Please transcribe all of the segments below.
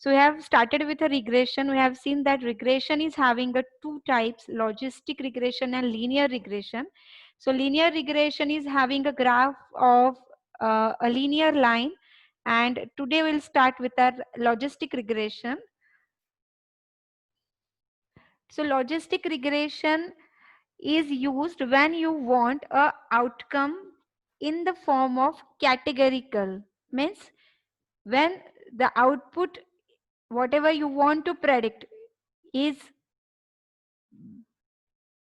So we have started with a regression. We have seen that regression is having a two types, logistic regression and linear regression. So linear regression is having a graph of a linear line, and today we'll start with our logistic regression. So logistic regression is used when you want a outcome in the form of categorical, means when the output whatever you want to predict is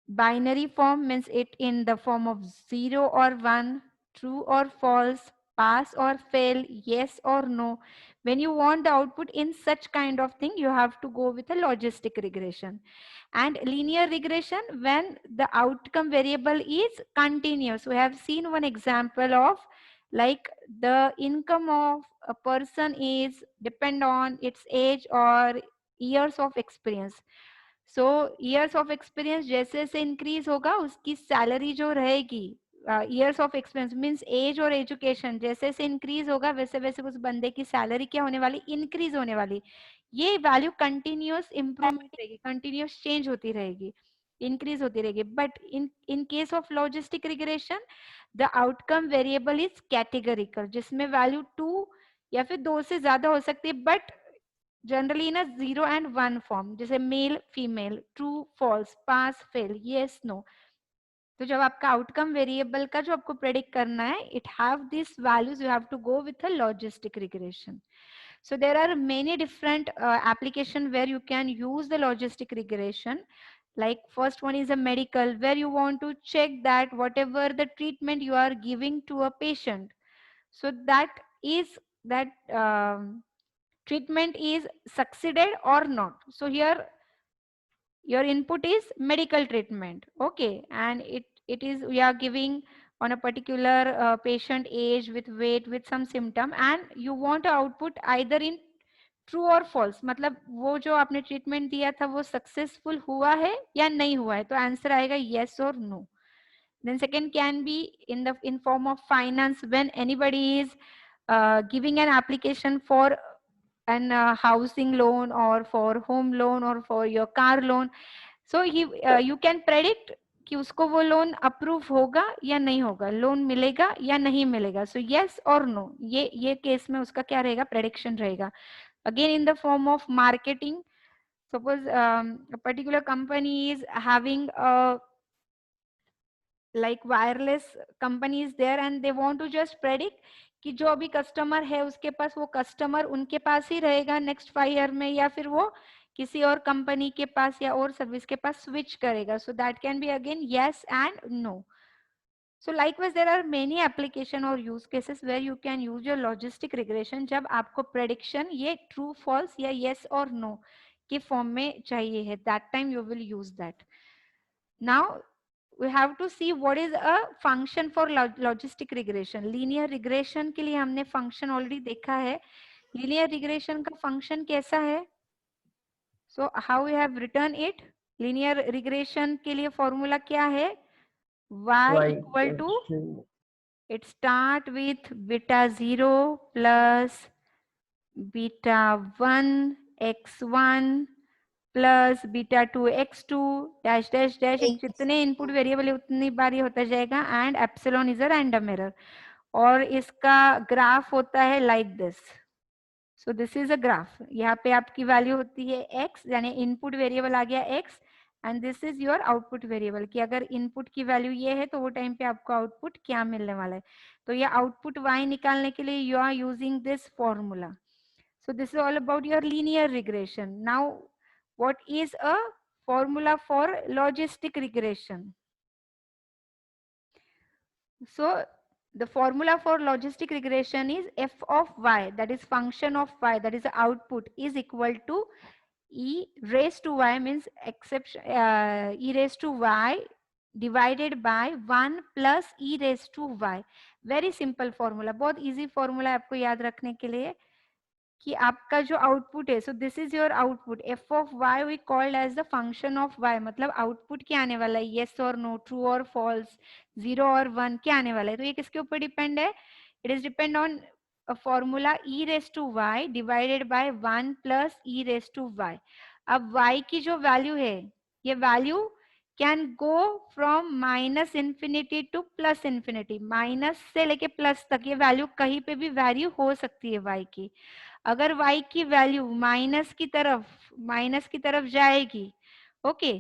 binary form, means it in the form of 0 or 1, true or false, pass or fail, yes or no. When you want the output in such kind of thing, you have to go with a logistic regression. And linear regression, when the outcome variable is continuous. We have seen one example of like the income of a person is depend on its age or years of experience. So years of experience जैसे जैसे increase होगा उसकी salary जो रहेगी, years of experience means age और education जैसे जैसे increase होगा वैसे वैसे उस बंदे की सैलरी क्या होने वाली, इंक्रीज होने वाली. ये वैल्यू कंटिन्यूअस इंप्रूवमेंट रहेगी, कंटिन्यूअस चेंज होती रहेगी, इंक्रीज होती रहेगी. But in case of logistic regression the outcome variable is categorical, जिसमें वैल्यू 2 या फिर 2 से ज्यादा हो सकती है, but generally in 0 and 1 form, जैसे male female, true false, pass fail, yes no. तो जब आपका आउटकम वेरिएबल का जो आपको प्रेडिक्ट करना है, it have this values, you have to go with a logistic regression. So there are many different application where you can use the logistic regression. Like first one is a medical, where you want to check that whatever the treatment you are giving to a patient, so that is that treatment is succeeded or not. So here your input is medical treatment, okay, and it is we are giving on a particular patient age with weight with some symptom, and you want to output either in true और false, मतलब वो जो आपने treatment दिया था वो successful हुआ है या नहीं हुआ है, तो आंसर आएगा यस और no. Then second can be in form of finance, when anybody is giving an application for an housing loan or for home loan or for your car loan. So you can predict कि उसको वो loan approve होगा या नहीं होगा, loan मिलेगा या नहीं मिलेगा. सो यस और नो, ये केस में उसका क्या रहेगा, प्रेडिक्शन रहेगा. Again in the form of marketing, suppose a particular company is having a like wireless company is there and they want to just predict कि जो अभी कस्टमर है उसके पास वो कस्टमर उनके पास ही रहेगा नेक्स्ट 5 ईयर में, या फिर वो किसी और कंपनी के पास या और सर्विस के पास स्विच करेगा. So that can be again yes and no. So likewise there are many application or use cases where you can use your logistic regression जब आपको prediction ये true false या yes or no के form में चाहिए है, that time you will use that. Now we have to see what is a function for logistic regression. Linear regression के लिए हमने function already देखा है. Linear regression का function कैसा है? So how we have written it? Linear regression के लिए formula क्या है? Y equal to, it start with beta 0 plus beta 1 x1 plus beta 2 x2 dash dash dash, जितने इनपुट वेरिएबल है उतनी बार ये होता जाएगा, and epsilon is a random error. और इसका ग्राफ होता है like this. So this is a graph. यहाँ पे आपकी वैल्यू होती है x, यानी इनपुट वेरिएबल आ गया x, and this is your output variable, कि अगर इनपुट की वैल्यू ये है तो वो टाइम पे आपको आउटपुट क्या मिलने वाला है. तो ये आउटपुट y निकालने के लिए you are using this formula. So this is all about your linear regression. Now, what is a formula for logistic regression? So the formula for logistic regression is f of y, that is function of y, that is the output, is equal to e raised to y, means exception e raised to y divided by 1 plus e raised to y. Very simple formula, बहुत easy formula है आपको याद रखने के लिए कि आपका जो आउटपुट है, so this is your output, F of Y we called as the function of Y, मतलब आउटपुट क्या आने वाला है, येस और नो, ट्रू और फॉल्स, 0 और 1 क्या आने वाला है. तो ये किसके ऊपर डिपेंड है, it is depend on formula e raise to y divided by 1 plus e raise to y। अब y की जो वैल्यू है, ये value can go from minus infinity to plus infinity, minus से लेके प्लस तक ये वैल्यू कहीं पे भी वैल्यू हो सकती है y की। अगर y की वैल्यू माइनस की तरफ जाएगी, okay,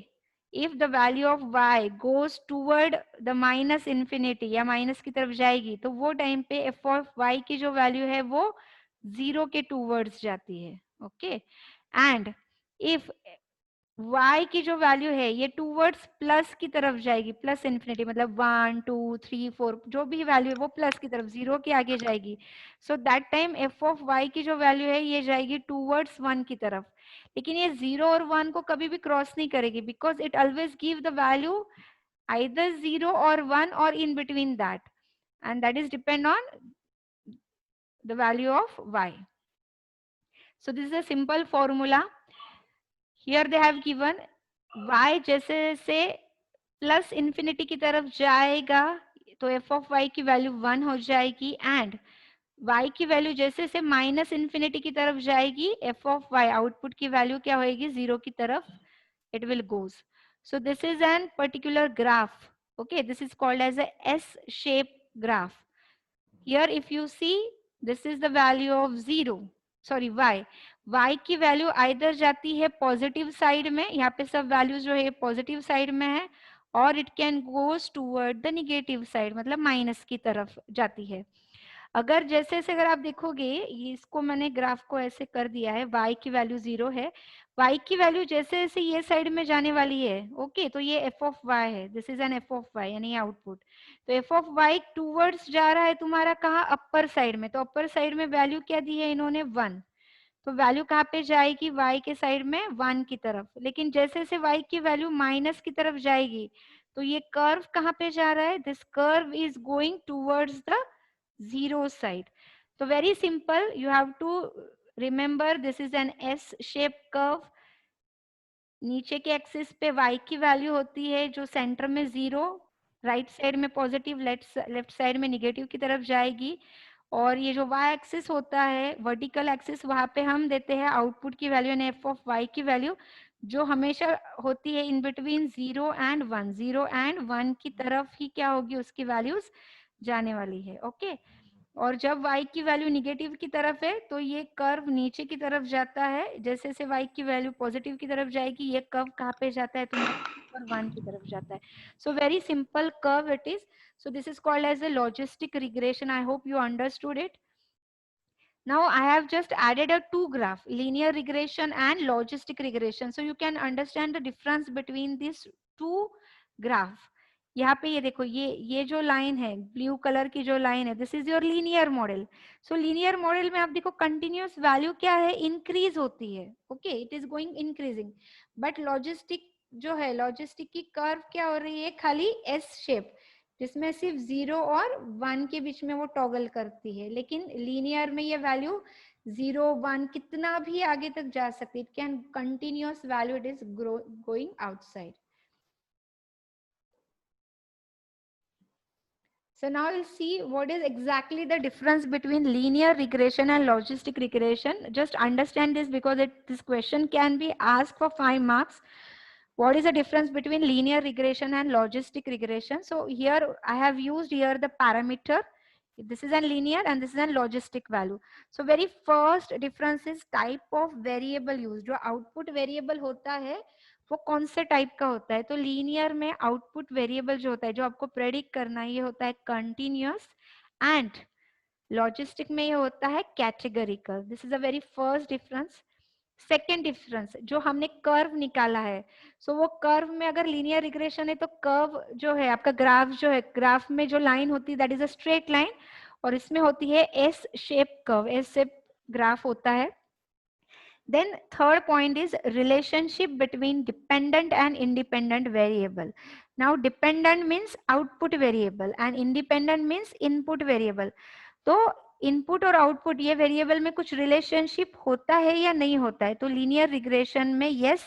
if the value of y goes toward the minus infinity या माइनस की तरफ जाएगी, तो वो टाइम पे एफ ऑफ y की जो वैल्यू है वो 0 के टूवर्ड्स जाती है। ओके, एंड इफ y की जो वैल्यू है ये टूवर्ड्स प्लस की तरफ जाएगी, प्लस इन्फिनिटी मतलब 1 2 3 4 जो भी वैल्यू है वो प्लस की तरफ 0 के आगे जाएगी। So that time F of y की जो वैल्यू है ये जाएगी टूवर्ड्स 1 की तरफ। लेकिन ये 0 और 1 को कभी भी क्रॉस नहीं करेगी, because it always give the value either 0 or 1 or in between that, and that is depend on the value of y. So this is a simple formula. Here they have given y जैसे से plus infinity की तरफ जाएगा तो F of Y की value 1 हो जाएगी, and y की वैल्यू जैसे से माइनस इन्फिनिटी की तरफ जाएगी एफ ऑफ y आउटपुट की वैल्यू क्या होएगी, 0 की तरफ it will goes. So this is an particular graph. Okay, this is called as a S-shaped graph. Here if you see, this is the value of 0, sorry y. y की value either जाती है positive side में, यहाँ पे सब values जो है positive side में है, और it can goes toward the negative side मतलब माइनस की तरफ जाती है। अगर जैसे जैसे अगर आप देखोगे, ये इसको मैंने ग्राफ को ऐसे कर दिया है, y की वैल्यू 0 है, y की वैल्यू जैसे जैसे ये साइड में जाने वाली है, ओके, तो ये f ऑफ y है, this is an f of y यानी आउटपुट। तो f ऑफ y टूवर्ड्स जा रहा है तुम्हारा कहाँ, अपर साइड में, तो अपर साइड में वैल्यू क्या दी है इन्होंने 1, तो वैल्यू कहाँ पे जाएगी, y के साइड में 1 की तरफ। लेकिन जैसे जैसे y की वैल्यू माइनस की तरफ जाएगी तो ये कर्व कहाँ पे जा रहा है, this curve is going towards the 0 side. So very simple, you have to remember this is an S shaped curve. नीचे के एक्सिस पे y की वैल्यू होती है जो सेंटर में 0, राइट साइड में पॉजिटिव, लेफ्ट साइड में निगेटिव की तरफ जाएगी, और ये जो y एक्सिस होता है वर्टिकल एक्सिस, वहां पे हम देते हैं आउटपुट की value and F of y की वैल्यू जो हमेशा होती है इन बिटवीन 0 एंड 1, 0 एंड 1 की तरफ ही क्या होगी उसकी वैल्यूज जाने वाली है। ओके, और जब y की वैल्यू निगेटिव की तरफ है तो ये कर्व नीचे की तरफ जाता है, जैसे जैसे y की वैल्यू पॉजिटिव की तरफ जाएगी ये कर्व कहाँ पे जाता है तुम्हारा, ऊपर 1 की तरफ जाता है। So very simple curve it is. So this is called as a logistic regression. I hope you understood it. Now I have just added a two graph, linear regression and logistic regression, so you can understand the difference between these two graph. यहाँ पे ये देखो, ये जो line है blue colour की जो line है, this is your linear model. So linear model में आप देखो कंटिन्यूअस वैल्यू क्या है, इंक्रीज होती है, okay, it is going increasing. But logistic जो है, लॉजिस्टिक की कर्व क्या हो रही है, खाली एस शेप, जिसमें सिर्फ 0 और 1 के बीच में वो टॉगल करती है। लेकिन लीनियर में ये वैल्यू 0 1 कितना भी आगे तक जा सकती है, it can continuous value, it is going outside. So now we'll see what is exactly the difference between linear regression and logistic regression. Just understand this because this question can be asked for 5 marks. What is the difference between linear regression and logistic regression? So here I have used here the parameter. This is a linear and this is a logistic value. So very first difference is type of variable used. जो output variable होता है वो कौन से type का होता है, तो लीनियर में आउटपुट वेरिएबल जो होता है जो आपको प्रेडिक्ट करना है ये होता है कंटिन्यूअस, एंड लॉजिस्टिक में ये होता है categorical. This is a very first difference. Second difference, जो हमने कर्व निकाला है, सो वो कर्व में अगर लीनियर रिग्रेशन है तो कर्व जो है आपका ग्राफ जो है, ग्राफ में जो लाइन होती है that is a straight line, और इसमें होती है S shape curve, S shape graph होता है। Then third point is relationship between dependent and independent variable. Now dependent means output variable and independent means input variable. तो input और output ये variable में कुछ रिलेशनशिप होता है या नहीं होता है, तो लीनियर रिग्रेशन में yes,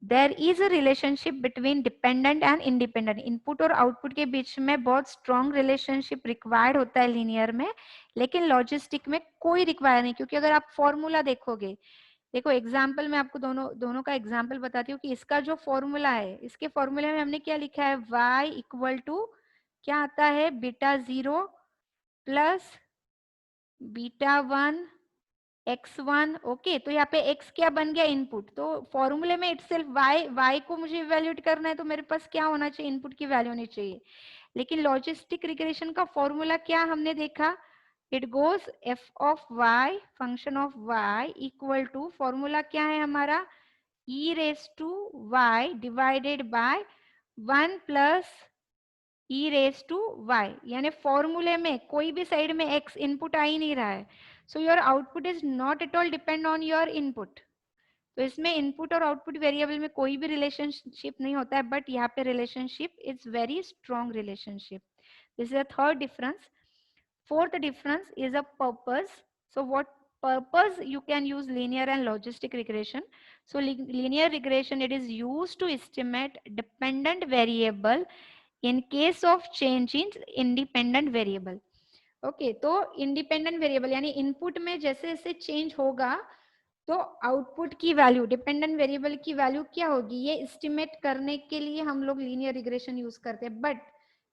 there is a relationship between dependent and independent. Input और आउटपुट के बीच में बहुत स्ट्रॉन्ग रिलेशनशिप रिक्वायर्ड होता है लीनियर में, लेकिन लॉजिस्टिक में कोई रिक्वायर नहीं, क्योंकि अगर आप फॉर्मूला देखोगे, देखो एग्जाम्पल मैं आपको दोनों दोनों का एग्जाम्पल बताती हूँ कि इसका जो फॉर्मूला है, इसके फॉर्मूले में हमने क्या लिखा है, y इक्वल टू क्या आता है, beta 0 plus beta 1 x1। Okay, तो यहाँ पे x क्या बन गया, इनपुट। तो फॉर्मूले में इटसेल्फ y को मुझे इवेल्यूएट करना है, तो मेरे पास क्या होना चाहिए, इनपुट की वैल्यू होनी चाहिए। लेकिन लॉजिस्टिक रिग्रेशन का फॉर्मूला क्या हमने देखा, it goes f of y function of y equal to, formula क्या है हमारा, e raise to y divided by 1 plus e raise to y। यानी फॉर्मूले में कोई भी साइड में x इनपुट आ ही नहीं रहा है, so your output is not at all depend on your input. तो इसमें इनपुट और आउटपुट वेरिएबल में कोई भी रिलेशनशिप नहीं होता है, बट यहाँ पे relationship is very strong relationship. This is a third difference. Fourth difference is a purpose. So what purpose you can use linear and logistic regression. So linear regression, it is used to estimate dependent variable in case of change in independent variable. Okay, तो independent variable यानी input में जैसे जैसे change होगा, तो output की value, dependent variable की value क्या होगी, ये एस्टिमेट करने के लिए हम लोग लीनियर रिग्रेशन यूज करते हैं। But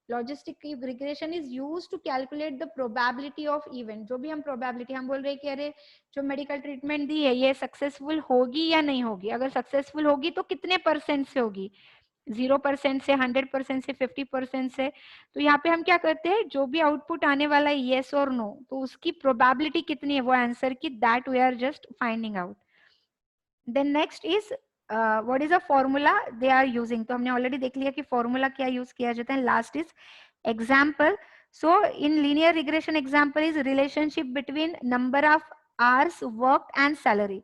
logistic regression is use to calculate the probability of event. जो भी हम प्रोबेबिलिटी, हम बोल रहे हैं कि अरे जो मेडिकल ट्रीटमेंट दी है ये सक्सेसफुल होगी या नहीं होगी, अगर सक्सेसफुल होगी तो कितने परसेंट से होगी, 0% से, 100% से, 50% से। तो यहाँ पे हम क्या करते हैं, जो भी आउटपुट आने वाला है येस और नो, तो उसकी प्रोबेबिलिटी कितनी है वो आंसर की, that we are just finding out. Then next is what is a formula they are using. तो हमने ऑलरेडी देख लिया कि फॉर्मूला क्या यूज किया जाता है। Last is example. So in linear regression example is relationship between number of hours work and salary.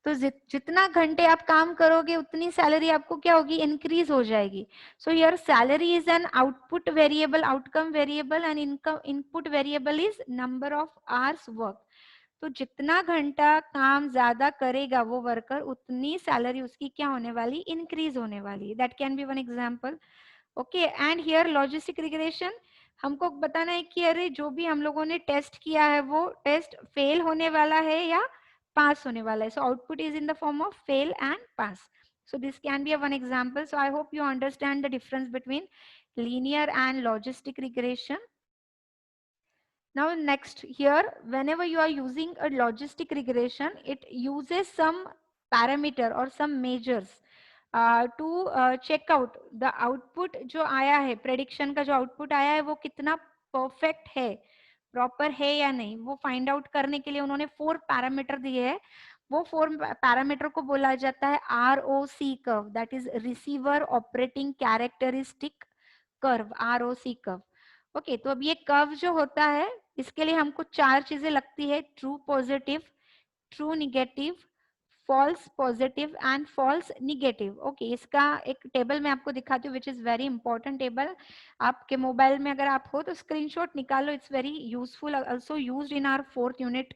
तो जितना घंटे आप काम करोगे उतनी सैलरी आपको क्या होगी, इंक्रीज हो जाएगी। So your salary is an output variable, outcome variable, and income input variable is number of hours work. तो जितना घंटा काम ज्यादा करेगा वो वर्कर, उतनी सैलरी उसकी क्या होने वाली, इंक्रीज होने वाली। That can be one example. Okay, and here logistic regression, हमको बताना है कि अरे जो भी हम लोगों ने टेस्ट किया है वो टेस्ट फेल होने वाला है या पास होने वाला है। So output is in the form of fail and pass. So this can be a one example. So I hope you understand the difference between linear and logistic regression. Now next here, whenever you are using a logistic regression, it uses some parameter or some measures to check out the output जो आया है, prediction का जो output आया है वो कितना perfect है, proper है या नहीं, वो find out करने के लिए उन्होंने 4 पैरामीटर दिए हैं। वो 4 पैरामीटर को बोला जाता है ROC curve, that is receiver operating characteristic curve, ROC curve. Okay, तो अब ये कर्व जो होता है इसके लिए हमको 4 चीजें लगती है, true positive, true negative, false positive and false negative. Okay, इसका एक टेबल मैं आपको दिखाती हूँ which is very important table. आपके मोबाइल में अगर आप हो तो स्क्रीनशॉट निकालो, it's very useful, also used in our 4th unit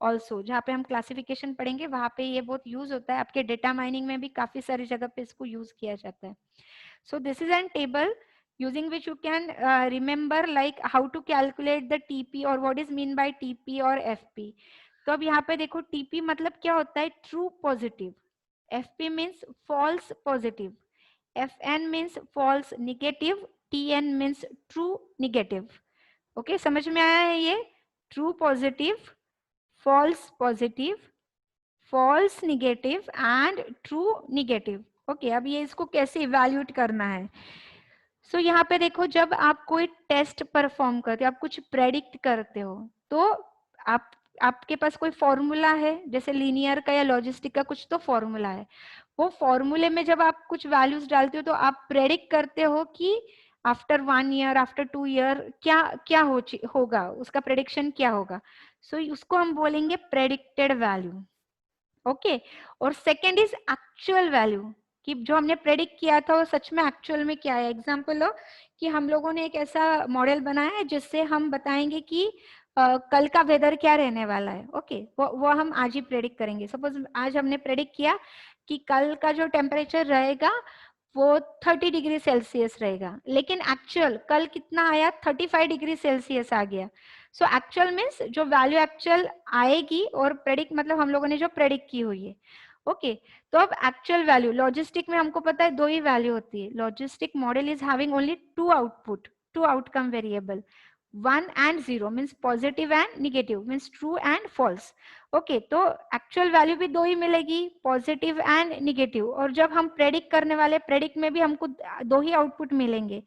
also. जहाँ पे हम क्लासिफिकेशन पढ़ेंगे वहां पे ये बहुत यूज होता है, आपके डेटा माइनिंग में भी काफी सारी जगह पे इसको यूज किया जाता है। So this is an table using which you can remember like how to calculate the TP or what is mean by TP or FP. तो अब यहाँ पे देखो TP मतलब क्या होता है, true positive, FP means false positive, FN means false negative, TN means true negative. Okay, समझ में आया है ये, true positive, false positive, false negative and true negative. Okay, अब ये इसको कैसे इवैल्यूएट करना है। सो यहाँ पे देखो, जब आप कोई टेस्ट परफॉर्म करते हो, आप कुछ प्रेडिक्ट करते हो, तो आप आपके पास कोई फॉर्मूला है, जैसे लीनियर का या लॉजिस्टिक का कुछ तो फॉर्मूला है। वो फॉर्मूले में जब आप कुछ वैल्यूज डालते हो तो आप प्रेडिक्ट करते हो कि आफ्टर 1 ईयर, आफ्टर 2 ईयर क्या क्या होगा, उसका प्रेडिक्शन क्या होगा। सो उसको हम बोलेंगे प्रेडिक्टेड वैल्यू। ओके, और सेकेंड इज एक्चुअल वैल्यू, कि जो हमने प्रेडिक्ट किया था वो सच में एक्चुअल में क्या है। एग्जाम्पल लो कि हम लोगों ने एक ऐसा मॉडल बनाया है जिससे हम बताएंगे कि कल का वेदर क्या रहने वाला है। ओके, वो हम आज ही प्रेडिक्ट करेंगे। सपोज आज हमने प्रेडिक्ट किया कि कल का जो टेम्परेचर रहेगा वो 30 डिग्री सेल्सियस रहेगा, लेकिन एक्चुअल कल कितना आया, 35 डिग्री सेल्सियस आ गया। सो एक्चुअल मीन्स जो वैल्यू एक्चुअल आएगी, और प्रेडिक्ट मतलब हम लोगों ने जो प्रेडिक्ट की हुई है। ओके तो अब एक्चुअल वैल्यू, लॉजिस्टिक में हमको पता है 2 ही वैल्यू होती है। Logistic model is having only 2 output, 2 outcome variable, 1 and 0 means positive and negative, means true and false. Okay तो एक्चुअल वैल्यू भी 2 ही मिलेगी, पॉजिटिव एंड निगेटिव। और जब हम प्रेडिक्ट करने वाले, प्रेडिक्ट में भी हमको 2 ही आउटपुट मिलेंगे,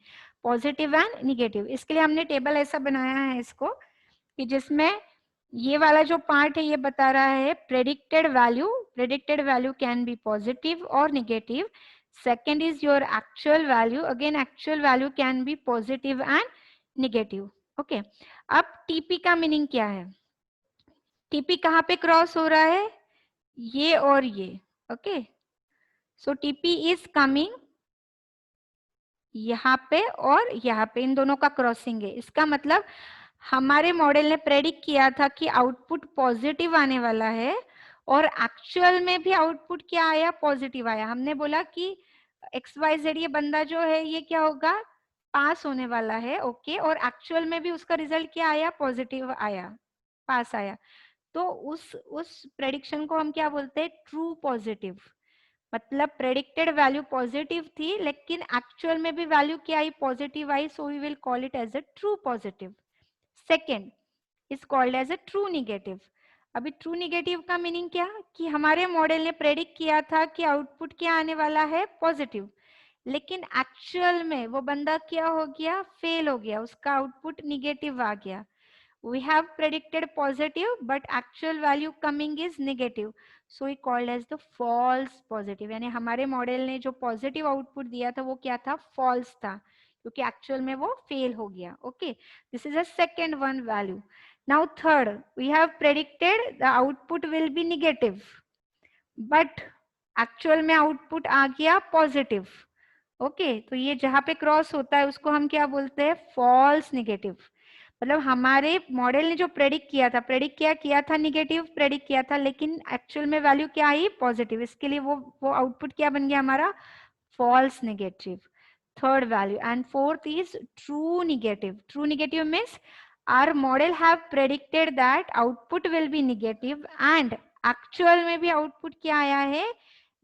पॉजिटिव एंड निगेटिव। इसके लिए हमने टेबल ऐसा बनाया है इसको कि जिसमें ये वाला जो पार्ट है ये बता रहा है predicted value can be positive और negative. Second is your actual value, again actual value can be positive and negative. Okay अब टीपी का मीनिंग क्या है, टीपी कहाँ पे क्रॉस हो रहा है, ये और ये। Okay so TP is coming यहाँ पे और यहाँ पे, इन दोनों का क्रॉसिंग है। इसका मतलब हमारे मॉडल ने प्रेडिक्ट किया था कि आउटपुट पॉजिटिव आने वाला है, और एक्चुअल में भी आउटपुट क्या आया, पॉजिटिव आया। हमने बोला कि XYZ ये बंदा जो है ये क्या होगा, पास होने वाला है। ओके और एक्चुअल में भी उसका रिजल्ट क्या आया, पॉजिटिव आया, पास आया। तो उस प्रेडिक्शन को हम क्या बोलते हैं, ट्रू पॉजिटिव। मतलब प्रेडिक्टेड वैल्यू पॉजिटिव थी, लेकिन एक्चुअल में भी वैल्यू क्या आई, पॉजिटिव आई, so we will call it as a true positive. Second is called as a true negative. अभी ट्रू निगेटिव का मीनिंग क्या, कि हमारे मॉडल ने प्रेडिक्ट किया था कि आउटपुट क्या आने वाला है, पॉजिटिव, लेकिन एक्चुअल में वो बंदा क्या हो गया, फेल हो गया, उसका आउटपुट निगेटिव आ गया। We have predicted positive but actual value coming is negative, so we called as the false positive। यानी हमारे मॉडल ने जो पॉजिटिव आउटपुट दिया था वो क्या था, फॉल्स था, क्योंकि एक्चुअल में वो फेल हो गया। Okay this is a second one value. Now third, we have predicted the output will be negative, but actual में आउटपुट आ गया पॉजिटिव। ओके तो ये जहां पे क्रॉस होता है उसको हम क्या बोलते हैं, फॉल्स निगेटिव। मतलब हमारे मॉडल ने जो प्रेडिक्ट किया था निगेटिव प्रेडिक्ट किया था, लेकिन एक्चुअल में वैल्यू क्या आई, पॉजिटिव। इसके लिए वो आउटपुट क्या बन गया हमारा, false negative. Third value and fourth is true negative. True negative means our model have predicted that output will be negative and actual में भी आउटपुट क्या आया है,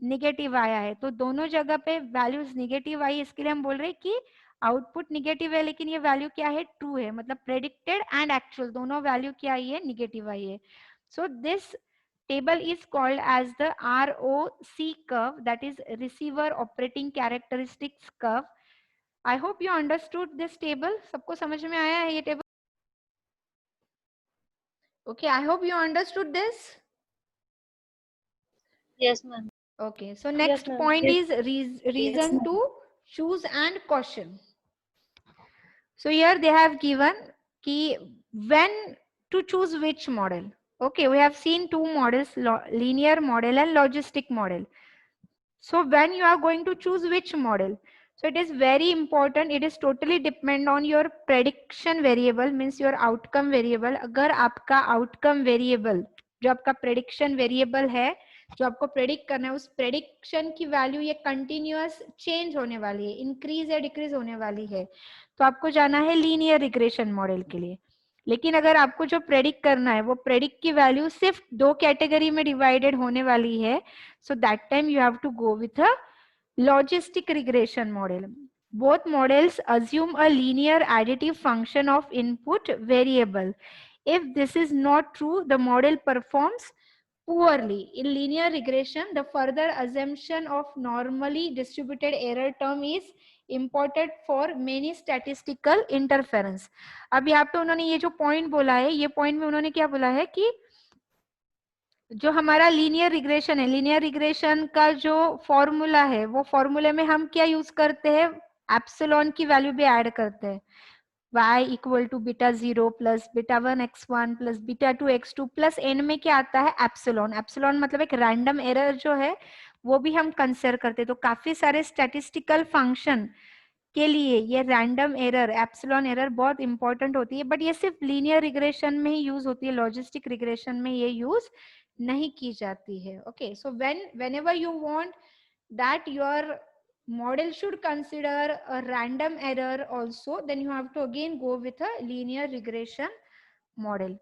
निगेटिव आया है। तो दोनों जगह पे वैल्यूज निगेटिव आई, इसके लिए हम बोल रहे हैं कि आउटपुट निगेटिव है, लेकिन ये वैल्यू क्या है, ट्रू है। मतलब प्रेडिक्टेड एंड एक्चुअल दोनों वैल्यू क्या आई है, निगेटिव आई है। So this table is called as the ROC curve, that is receiver operating characteristics curve. I hope you understood this table. सबको समझ में आया है ये table? Okay, I hope you understood this. Yes, ma'am. Okay, so next point is reason to choose and caution. So here they have given key when to choose which model. Okay, we have seen two models, linear model and logistic model. So when you are going to choose which model, so it is very important, it is totally depend on your prediction variable, means your outcome variable. अगर आपका outcome variable जो आपका prediction variable है, जो आपको predict करना है, उस प्रेडिक्शन की वैल्यू ये कंटिन्यूअस चेंज होने वाली है, इंक्रीज या डिक्रीज होने वाली है, तो आपको जाना है लीनियर रिग्रेशन मॉडल के लिए। लेकिन अगर आपको जो प्रेडिक्ट करना है वो प्रेडिक्ट की वैल्यू सिर्फ 2 कैटेगरी में डिवाइडेड होने वाली है, so that time you have to go with a logistic regression model. Both models assume a linear additive function of input variable. If this is not true, the model performs poorly. In linear regression, the further assumption of normally distributed error term is important for many statistical interference. अब यहाँ पे उन्होंने ये जो point बोला है, ये point में उन्होंने क्या बोला है कि जो हमारा लीनियर रिग्रेशन है, लीनियर रिग्रेशन का जो फॉर्मूला है, वो फॉर्मूले में हम क्या यूज करते हैं, एप्सिलॉन की वैल्यू भी ऐड करते हैं। y equal to beta 0 plus beta 1 x1 plus beta 2 x2 plus N में क्या आता है, एप्सिलॉन। एप्सिलॉन मतलब एक रैंडम एरर जो है वो भी हम कंसिडर करते हैं। तो काफी सारे स्टैटिस्टिकल फंक्शन के लिए ये रैंडम एरर, एप्सिलॉन एरर बहुत इंपॉर्टेंट होती है, बट ये सिर्फ लीनियर रिग्रेशन में ही यूज होती है, लॉजिस्टिक रिग्रेशन में ये यूज नहीं की जाती है. Okay, so whenever you want that your model should consider a random error also, then you have to again go with a linear regression model.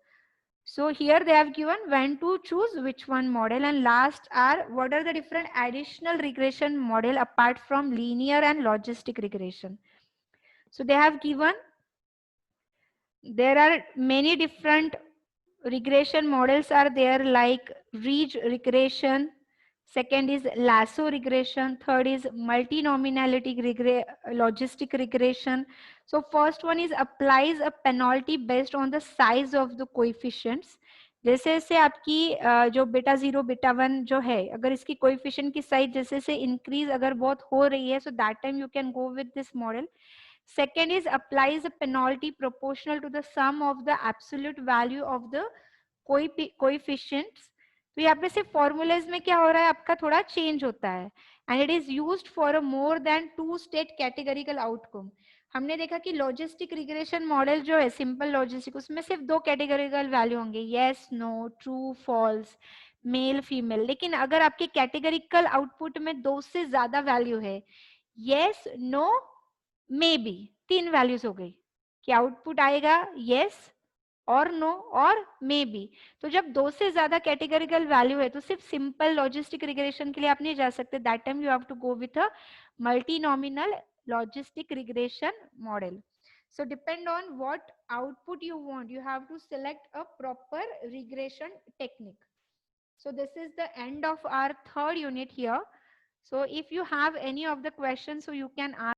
So here they have given when to choose which one model, and last are what are the different additional regression model apart from linear and logistic regression. So they have given there are many different regression models are there, like ridge regression, second is lasso regression, third is multinomiality logistic regression. So first one is applies a penalty based on the size of the coefficients. जैसे से आपकी जो बेटा zero बेटा one जो है, अगर इसकी कोएफिशिएंट की साइज जैसे से इंक्रीज अगर बहुत हो रही है, so that time you can go with this model. Second is applies a penalty proportional to the sum of the absolute value of the coefficients. तो यहाँ पे सिर्फ फॉर्मूलेज में क्या हो रहा है, आपका थोड़ा चेंज होता है. And it is used for a more than two state categorical outcome. हमने देखा कि लॉजिस्टिक रिग्रेशन मॉडल जो है सिंपल लॉजिस्टिक, उसमें सिर्फ दो कैटेगरिकल वैल्यू होंगे, yes no true false male female. लेकिन अगर आपके कैटेगरिकल आउटपुट में दो से ज्यादा वैल्यू है, यस नो मे बी, तीन वैल्यूज हो गई कि आउटपुट आएगा यस और नो और मे बी. तो जब दो से ज्यादा कैटेगरिकल वैल्यू है तो सिर्फ सिंपल लॉजिस्टिक रिग्रेशन के लिए आप नहीं जा सकते. That time you have to go with a multinomial logistic regression model. So depend on what output you want, you have to select a proper regression technique. So this is the end of our third unit here. So if you have any of the questions, so you can ask.